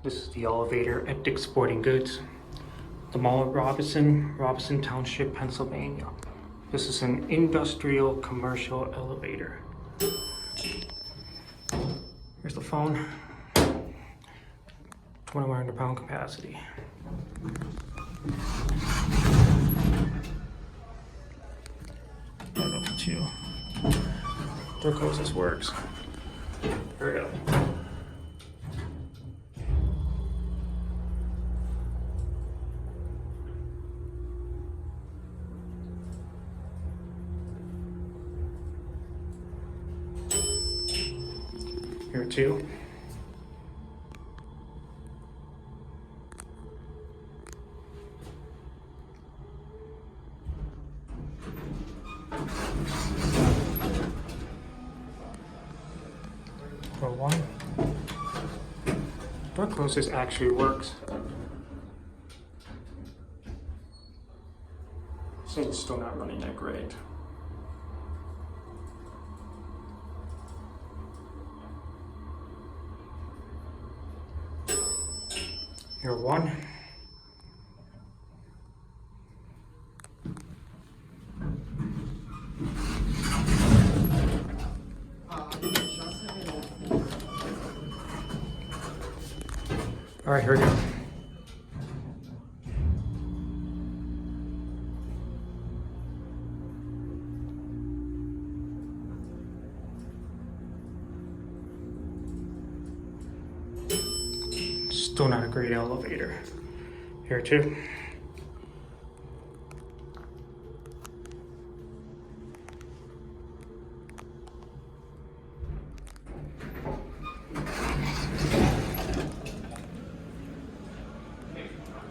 This is the elevator at Dick's Sporting Goods, the Mall of Robinson Township, Pennsylvania. This is an industrial commercial elevator. Here's the phone. 2,100 pound capacity. Right up to you. Door closes works. Here we go. Here too. Door one. Door closes actually works. So it's still not running that great. Here one. All right, here we go. Still not a great elevator. Here too.